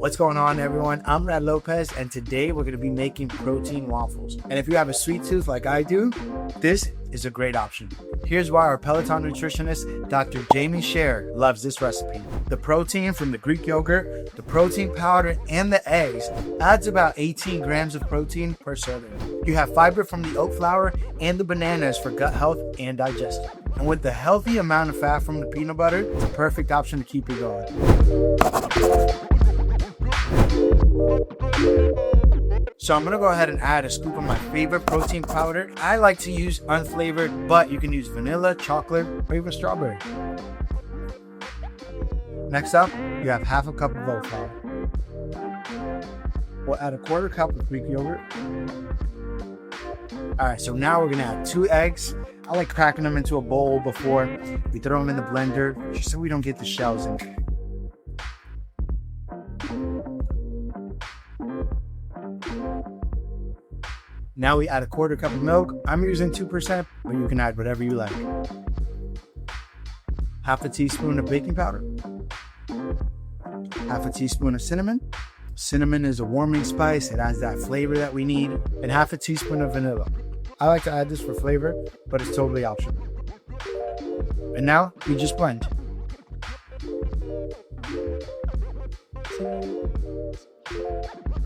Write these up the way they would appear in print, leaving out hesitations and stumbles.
What's going on, everyone? I'm Rad Lopez, and today we're going to be making protein waffles. And if you have a sweet tooth like I do, this is a great option. Here's why our Peloton nutritionist, Dr. Scher, loves this recipe. The protein from the Greek yogurt, the protein powder, and the eggs adds about 18 grams of protein per serving. You have fiber from the oat flour and the bananas for gut health and digestion. And with the healthy amount of fat from the peanut butter, it's a perfect option to keep it going. So I'm going to go ahead and add a scoop of my favorite protein powder. I like to use unflavored, but you can use vanilla, chocolate, or even strawberry. Next up, you have half a cup of oat flour. We'll add a quarter cup of Greek yogurt. Alright, so now we're going to add 2 eggs. I like cracking them into a bowl before we throw them in the blender, just so we don't get the shells in there. Now we add a quarter cup of milk. I'm using 2%, but you can add whatever you like. Half a teaspoon of baking powder. Half a teaspoon of cinnamon. Cinnamon is a warming spice. It adds that flavor that we need. And half a teaspoon of vanilla. I like to add this for flavor, but it's totally optional. And now we just blend.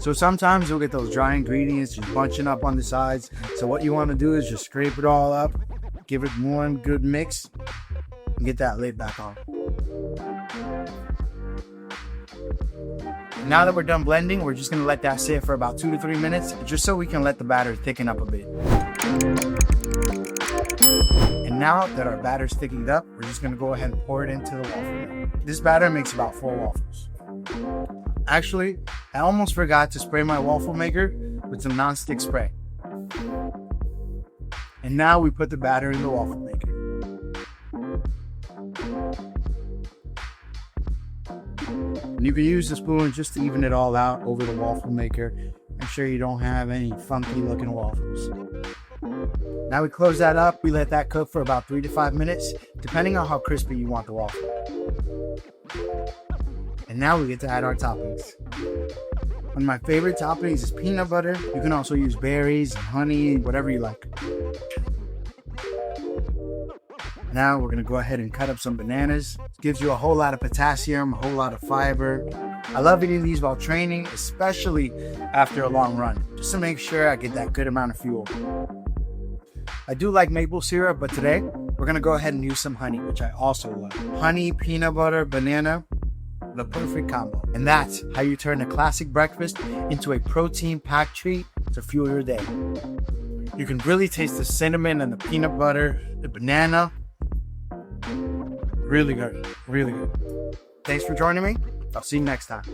So sometimes you'll get those dry ingredients just bunching up on the sides. So what you want to do is just scrape it all up, give it one good mix, and get that lid back on. Now that we're done blending, we're just going to let that sit for about 2 to 3 minutes, just so we can let the batter thicken up a bit. And now that our batter's thickened up, we're just going to go ahead and pour it into the waffle. This batter makes about 4 waffles. Actually, I almost forgot to spray my waffle maker with some non-stick spray. And now we put the batter in the waffle maker. And you can use the spoon just to even it all out over the waffle maker. Make sure you don't have any funky looking waffles. Now we close that up. We let that cook for about 3 to 5 minutes, depending on how crispy you want the waffle. And now we get to add our toppings. One of my favorite toppings is peanut butter. You can also use berries, honey, whatever you like. Now we're gonna go ahead and cut up some bananas. It gives you a whole lot of potassium, a whole lot of fiber. I love eating these while training, especially after a long run, just to make sure I get that good amount of fuel. I do like maple syrup, but today we're gonna go ahead and use some honey, which I also love. Honey, peanut butter, banana, the perfect combo. And that's how you turn a classic breakfast into a protein-packed treat to fuel your day. You can really taste the cinnamon and the peanut butter, the banana. Really good, really good. Thanks for joining me. I'll see you next time.